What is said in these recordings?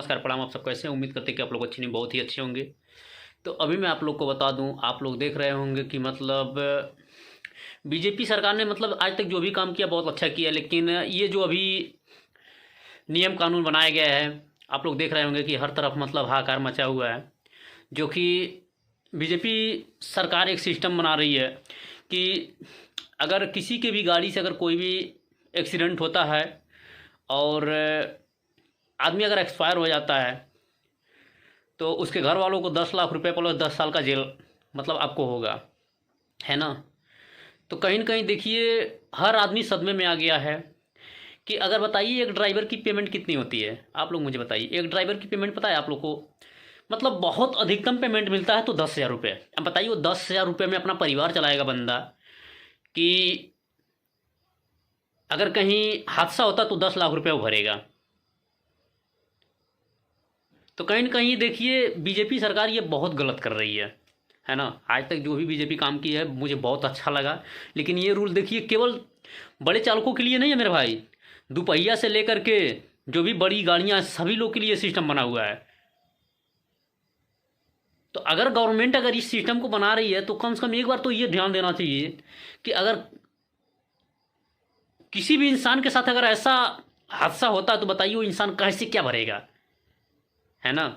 नमस्कार प्रणाम। आप सब कैसे हैं? उम्मीद करते हैं कि आप लोग अच्छे नहीं, बहुत ही अच्छे होंगे। तो अभी मैं आप लोग को बता दूं, आप लोग देख रहे होंगे कि मतलब बीजेपी सरकार ने मतलब आज तक जो भी काम किया बहुत अच्छा किया, लेकिन ये जो अभी नियम कानून बनाया गया है, आप लोग देख रहे होंगे कि हर तरफ मतलब हाहाकार मचा हुआ है। जो कि बीजेपी सरकार एक सिस्टम बना रही है कि अगर किसी के भी गाड़ी से अगर कोई भी एक्सीडेंट होता है और आदमी अगर एक्सपायर हो जाता है तो उसके घर वालों को 10 लाख रुपए प्लस 10 साल का जेल मतलब आपको होगा, है ना। तो कहीं ना कहीं देखिए हर आदमी सदमे में आ गया है कि अगर बताइए एक ड्राइवर की पेमेंट कितनी होती है, आप लोग मुझे बताइए। एक ड्राइवर की पेमेंट पता है आप लोग को? मतलब बहुत अधिकतम पेमेंट मिलता है तो 10,000 रुपये। अब बताइए वो 10,000 रुपये में अपना परिवार चलाएगा बंदा, कि अगर कहीं हादसा होता तो 10 लाख रुपये वो भरेगा। तो कहीं ना कहीं देखिए बीजेपी सरकार ये बहुत गलत कर रही है ना। आज तक जो भी बीजेपी काम की है मुझे बहुत अच्छा लगा, लेकिन ये रूल देखिए केवल बड़े चालकों के लिए नहीं है मेरे भाई, दोपहिया से लेकर के जो भी बड़ी गाड़ियां सभी लोग के लिए सिस्टम बना हुआ है। तो अगर गवर्नमेंट अगर इस सिस्टम को बना रही है तो कम से कम एक बार तो ये ध्यान देना चाहिए कि अगर किसी भी इंसान के साथ अगर ऐसा हादसा होता है तो बताइए वो इंसान कैसे क्या भरेगा, है ना।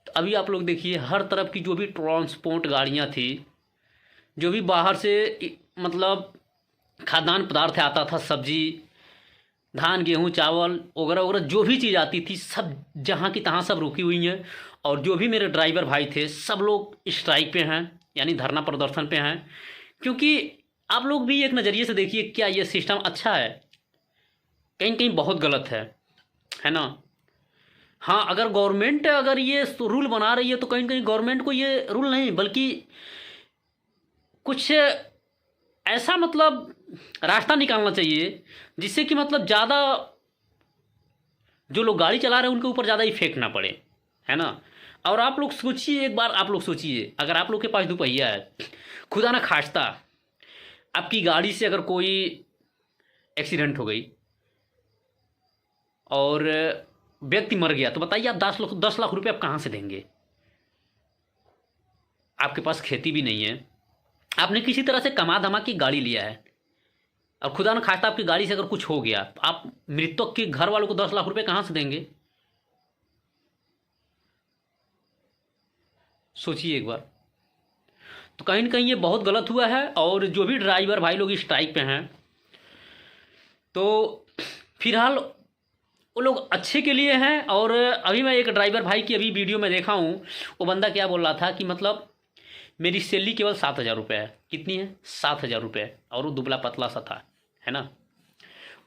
तो अभी आप लोग देखिए हर तरफ की जो भी ट्रांसपोर्ट गाड़ियां थी, जो भी बाहर से मतलब खाद्यान्न पदार्थ आता था, सब्जी, धान, गेहूं, चावल वगैरह वगैरह जो भी चीज़ आती थी सब जहाँ की तहाँ सब रुकी हुई हैं। और जो भी मेरे ड्राइवर भाई थे सब लोग स्ट्राइक पे हैं, यानी धरना प्रदर्शन पे हैं। क्योंकि आप लोग भी एक नज़रिए से देखिए, क्या ये सिस्टम अच्छा है? कहीं कहीं बहुत गलत है ना। हाँ, अगर गवर्नमेंट अगर ये रूल बना रही है तो कहीं कहीं गवर्नमेंट को ये रूल नहीं बल्कि कुछ ऐसा मतलब रास्ता निकालना चाहिए जिससे कि मतलब ज़्यादा जो लोग गाड़ी चला रहे हैं उनके ऊपर ज़्यादा इफेक्ट ना पड़े, है ना। और आप लोग सोचिए, एक बार आप लोग सोचिए, अगर आप लोग के पास दोपहिया है, खुदा ना खास्ता आपकी गाड़ी से अगर कोई एक्सीडेंट हो गई और व्यक्ति मर गया, तो बताइए आप 10 लाख रुपये आप कहाँ से देंगे? आपके पास खेती भी नहीं है, आपने किसी तरह से कमा धमा की गाड़ी लिया है, और खुदा न खास्ता आपकी गाड़ी से अगर कुछ हो गया तो आप मृतक के घर वालों को 10 लाख रुपये कहाँ से देंगे? सोचिए एक बार। तो कहीं ना कहीं ये बहुत गलत हुआ है। और जो भी ड्राइवर भाई लोग स्ट्राइक पे हैं तो फिलहाल वो लोग अच्छे के लिए हैं। और अभी मैं एक ड्राइवर भाई की अभी वीडियो में देखा हूँ, वो बंदा क्या बोल रहा था कि मतलब मेरी सैलरी केवल 7,000 रुपये है। कितनी है? 7,000 रुपये। और वो दुबला पतला सा था, है ना।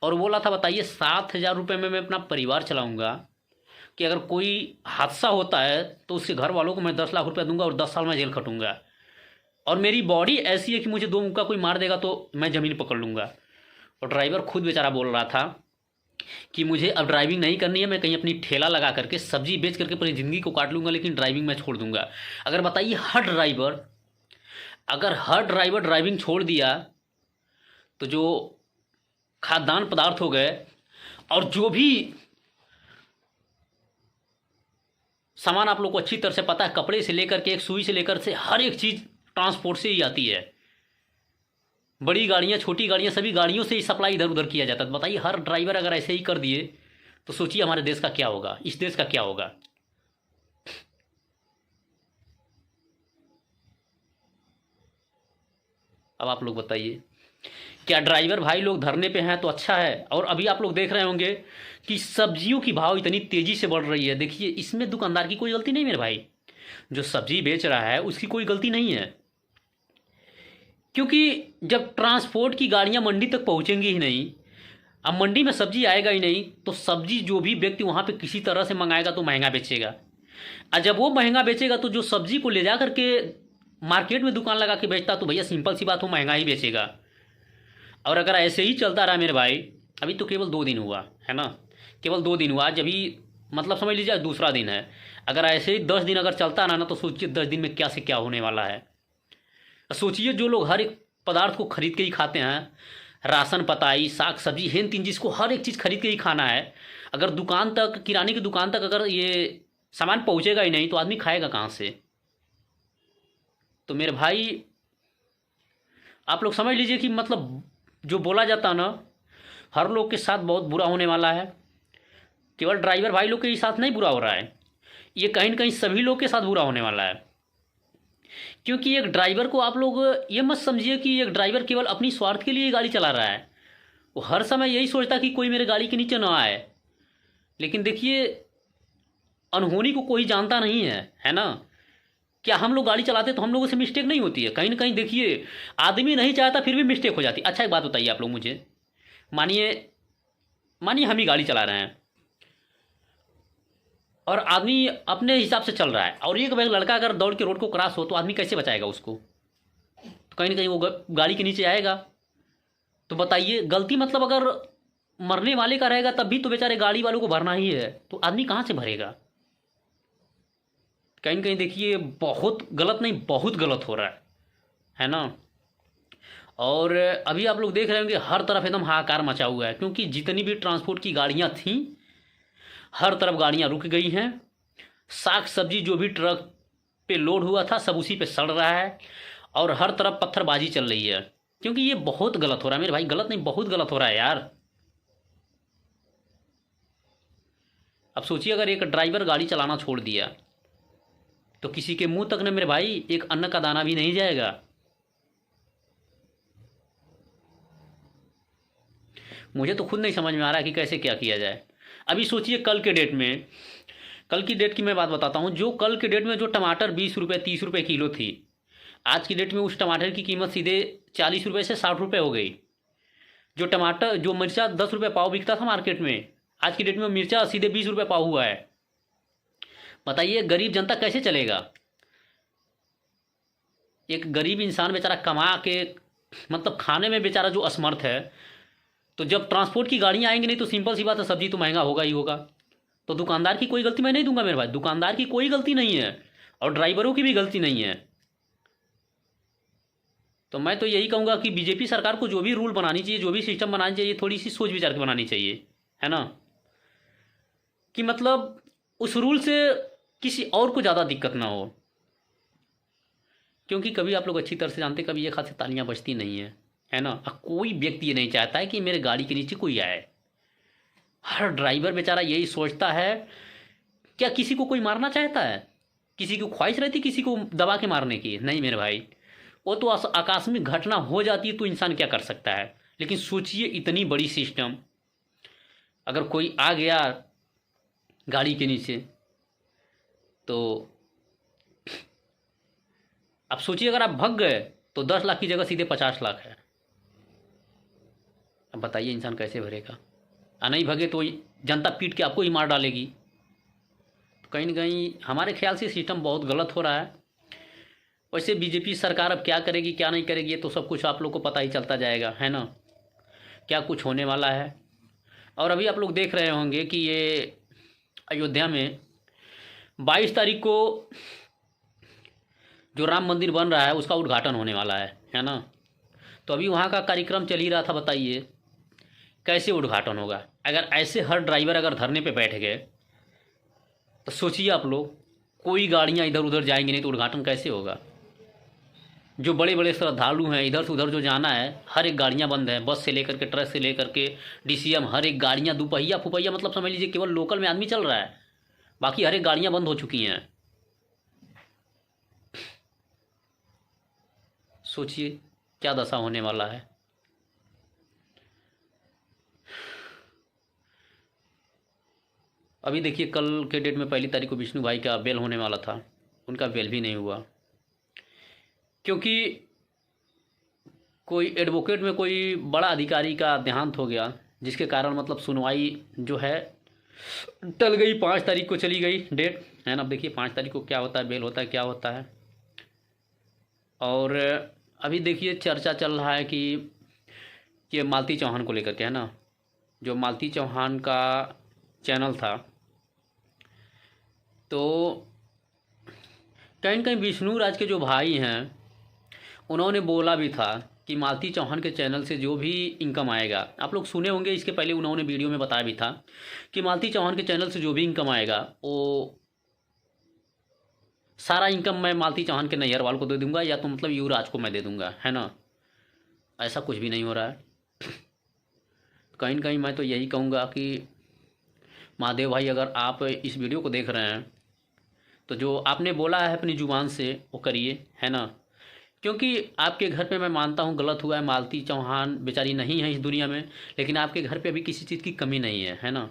और बोला था बताइए 7,000 रुपये में मैं अपना परिवार चलाऊँगा, कि अगर कोई हादसा होता है तो उसके घर वालों को मैं 10 लाख रुपये दूंगा और 10 साल में जेल खटूंगा। और मेरी बॉडी ऐसी है कि मुझे 2 मुक्का कोई मार देगा तो मैं ज़मीन पकड़ लूँगा। और ड्राइवर खुद बेचारा बोल रहा था कि मुझे अब ड्राइविंग नहीं करनी है, मैं कहीं अपनी ठेला लगा करके सब्जी बेच करके पूरी ज़िंदगी को काट लूँगा, लेकिन ड्राइविंग मैं छोड़ दूँगा। अगर बताइए हर ड्राइवर ड्राइविंग छोड़ दिया तो जो खाद्यान्न पदार्थ हो गए और जो भी सामान आप लोग को अच्छी तरह से पता है, कपड़े से लेकर के एक सुई से लेकर से हर एक चीज़ ट्रांसपोर्ट से ही आती है। बड़ी गाड़ियाँ, छोटी गाड़ियाँ, सभी गाड़ियों से ही सप्लाई इधर उधर किया जाता है। तो बताइए हर ड्राइवर अगर ऐसे ही कर दिए तो सोचिए हमारे देश का क्या होगा, इस देश का क्या होगा। अब आप लोग बताइए, क्या ड्राइवर भाई लोग धरने पे हैं तो अच्छा है? और अभी आप लोग देख रहे होंगे कि सब्जियों की भाव इतनी तेज़ी से बढ़ रही है। देखिए इसमें दुकानदार की कोई गलती नहीं मेरे भाई, जो सब्जी बेच रहा है उसकी कोई गलती नहीं है। क्योंकि जब ट्रांसपोर्ट की गाड़ियां मंडी तक पहुंचेंगी ही नहीं, अब मंडी में सब्जी आएगा ही नहीं, तो सब्जी जो भी व्यक्ति वहां पे किसी तरह से मंगाएगा तो महंगा बेचेगा। और जब वो महंगा बेचेगा तो जो सब्जी को ले जा करके मार्केट में दुकान लगा के बेचता तो भैया सिंपल सी बात हो महंगा ही बेचेगा। और अगर ऐसे ही चलता रहा मेरे भाई, अभी तो केवल 2 दिन हुआ है ना, केवल 2 दिन हुआ, आज अभी मतलब समझ लीजिए दूसरा दिन है। अगर ऐसे ही 10 दिन अगर चलता रहा ना तो सोचिए 10 दिन में क्या से क्या होने वाला है। सोचिए जो लोग हर एक पदार्थ को खरीद के ही खाते हैं, राशन पताई साग सब्जी हेन तीन, जिसको हर एक चीज़ खरीद के ही खाना है, अगर दुकान तक, किराने की दुकान तक अगर ये सामान पहुंचेगा ही नहीं तो आदमी खाएगा कहाँ से? तो मेरे भाई आप लोग समझ लीजिए कि मतलब जो बोला जाता ना, हर लोग के साथ बहुत बुरा होने वाला है। केवल ड्राइवर भाई लोग के ही साथ नहीं बुरा हो रहा है, ये कहीं ना कहीं सभी लोग के साथ बुरा होने वाला है। क्योंकि एक ड्राइवर को आप लोग ये मत समझिए कि एक ड्राइवर केवल अपनी स्वार्थ के लिए गाड़ी चला रहा है। वो हर समय यही सोचता कि कोई मेरे गाड़ी के नीचे ना आए। लेकिन देखिए, अनहोनी को कोई जानता नहीं है ना? क्या हम लोग गाड़ी चलाते तो हम लोगों से मिस्टेक नहीं होती है? कहीं ना कहीं देखिए, आदमी नहीं चाहता फिर भी मिस्टेक हो जाती है। अच्छा एक बात बताइए आप लोग मुझे, मानिए मानिए हम ही गाड़ी चला रहे हैं और आदमी अपने हिसाब से चल रहा है, और एक लड़का अगर दौड़ के रोड को क्रॉस हो तो आदमी कैसे बचाएगा उसको? तो कहीं ना कहीं वो गाड़ी के नीचे आएगा। तो बताइए, गलती मतलब अगर मरने वाले का रहेगा तब भी तो बेचारे गाड़ी वालों को भरना ही है, तो आदमी कहाँ से भरेगा? कहीं ना कहीं देखिए, बहुत गलत नहीं, बहुत गलत हो रहा है ना? और अभी आप लोग देख रहे होंगे हर तरफ एकदम हाहाकार मचा हुआ है, क्योंकि जितनी भी ट्रांसपोर्ट की गाड़ियाँ थीं हर तरफ गाड़ियाँ रुक गई हैं। साग सब्जी जो भी ट्रक पे लोड हुआ था सब उसी पे सड़ रहा है, और हर तरफ पत्थरबाजी चल रही है। क्योंकि ये बहुत गलत हो रहा है मेरे भाई, गलत नहीं बहुत गलत हो रहा है यार। अब सोचिए अगर एक ड्राइवर गाड़ी चलाना छोड़ दिया तो किसी के मुंह तक न मेरे भाई एक अन्न का दाना भी नहीं जाएगा। मुझे तो खुद नहीं समझ में आ रहा कि कैसे क्या किया जाए। अभी सोचिए कल के डेट में, कल की डेट की मैं बात बताता हूँ, जो कल के डेट में जो टमाटर 20 रुपये 30 रुपये किलो थी, आज की डेट में उस टमाटर की कीमत सीधे 40 रुपये से 60 रुपये हो गई। जो मिर्चा 10 रुपये पाव बिकता था मार्केट में, आज की डेट में मिर्चा सीधे 20 रुपये पाव हुआ है। बताइए गरीब जनता कैसे चलेगा? एक गरीब इंसान बेचारा कमा के मतलब खाने में बेचारा जो असमर्थ है, तो जब ट्रांसपोर्ट की गाड़ियाँ आएंगी नहीं तो सिंपल सी बात है, सब्जी तो महंगा होगा ही होगा। तो दुकानदार की कोई गलती मैं नहीं दूंगा मेरे भाई, दुकानदार की कोई गलती नहीं है और ड्राइवरों की भी गलती नहीं है। तो मैं तो यही कहूँगा कि बीजेपी सरकार को जो भी रूल बनानी चाहिए, जो भी सिस्टम बनानी चाहिए, थोड़ी सी सोच विचार के बनानी चाहिए, है ना? कि मतलब उस रूल से किसी और को ज़्यादा दिक्कत ना हो। क्योंकि कभी आप लोग अच्छी तरह से जानते, कभी ये खासी तालियां बजती नहीं है ना? कोई व्यक्ति ये नहीं चाहता है कि मेरे गाड़ी के नीचे कोई आए। हर ड्राइवर बेचारा यही सोचता है। क्या किसी को कोई मारना चाहता है? किसी की ख्वाहिश रहती किसी को दबा के मारने की? नहीं मेरे भाई, वो तो आकस्मिक घटना हो जाती है तो इंसान क्या कर सकता है। लेकिन सोचिए इतनी बड़ी सिस्टम, अगर कोई आ गया गाड़ी के नीचे तो आप सोचिए अगर आप भग गए तो 10 लाख की जगह सीधे 50 लाख है। अब बताइए इंसान कैसे भरेगा? नहीं भगे तो जनता पीट के आपको ही मार डालेगी। तो कहीं ना कहीं हमारे ख्याल से सिस्टम बहुत गलत हो रहा है। वैसे बीजेपी सरकार अब क्या करेगी क्या नहीं करेगी ये तो सब कुछ आप लोग को पता ही चलता जाएगा, है ना? क्या कुछ होने वाला है। और अभी आप लोग देख रहे होंगे कि ये अयोध्या में 22 तारीख को जो राम मंदिर बन रहा है उसका उद्घाटन होने वाला है ना? तो अभी वहाँ का कार्यक्रम चल ही रहा था। बताइए कैसे उद्घाटन होगा? अगर ऐसे हर ड्राइवर अगर धरने पे बैठ गए तो सोचिए आप लोग, कोई गाड़ियाँ इधर उधर जाएंगी नहीं तो उद्घाटन कैसे होगा? जो बड़े बड़े श्रद्धालु हैं इधर से उधर जो जाना है, हर एक गाड़ियाँ बंद हैं, बस से लेकर के ट्रक से लेकर के डीसीएम, हर एक गाड़ियाँ दुपहिया फुपहिया, मतलब समझ लीजिए केवल लोकल में आदमी चल रहा है, बाकी हर एक गाड़ियाँ बंद हो चुकी हैं। सोचिए क्या दशा होने वाला है। अभी देखिए कल के डेट में 1 तारीख को विष्णु भाई का बेल होने वाला था, उनका बेल भी नहीं हुआ क्योंकि कोई एडवोकेट में कोई बड़ा अधिकारी का देहांत हो गया, जिसके कारण मतलब सुनवाई जो है टल गई। 5 तारीख को चली गई डेट, है ना? अब देखिए 5 तारीख को क्या होता है, बेल होता है क्या होता है। और अभी देखिए चर्चा चल रहा है कि ये मालती चौहान को लेकर के, है ना? जो मालती चौहान का चैनल था, तो कहीं न कहीं विष्णु राज के जो भाई हैं उन्होंने बोला भी था कि मालती चौहान के चैनल से जो भी इनकम आएगा, आप लोग सुने होंगे, इसके पहले उन्होंने वीडियो में बताया भी था कि मालती चौहान के चैनल से जो भी इनकम आएगा वो सारा इनकम मैं मालती चौहान के नैहरवाल को दे दूंगा, या तो मतलब युवराज को मैं दे दूंगा, है ना। ऐसा कुछ भी नहीं हो रहा है। कहीं ना कहीं मैं तो यही कहूँगा कि महादेव भाई, अगर आप इस वीडियो को देख रहे हैं तो जो आपने बोला है अपनी ज़ुबान से वो करिए, है ना। क्योंकि आपके घर पे मैं मानता हूँ गलत हुआ है, मालती चौहान बेचारी नहीं है इस दुनिया में, लेकिन आपके घर पे अभी किसी चीज़ की कमी नहीं है ना।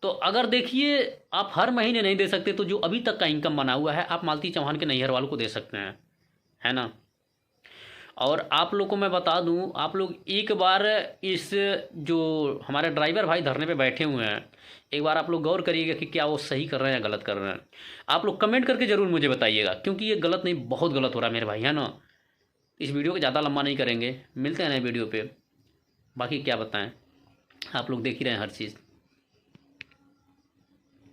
तो अगर देखिए आप हर महीने नहीं दे सकते तो जो अभी तक का इनकम बना हुआ है आप मालती चौहान के नैहर वालों को दे सकते हैं, है ना। और आप लोग को मैं बता दूं, आप लोग एक बार इस जो हमारे ड्राइवर भाई धरने पे बैठे हुए हैं, एक बार आप लोग गौर करिएगा कि क्या वो सही कर रहे हैं या गलत कर रहे हैं। आप लोग कमेंट करके ज़रूर मुझे बताइएगा, क्योंकि ये गलत नहीं, बहुत गलत हो रहा है मेरे भाई, है ना। इस वीडियो को ज़्यादा लंबा नहीं करेंगे, मिलते हैं नए वीडियो पे। बाकी क्या बताएं, आप लोग देख ही रहे हैं हर चीज़।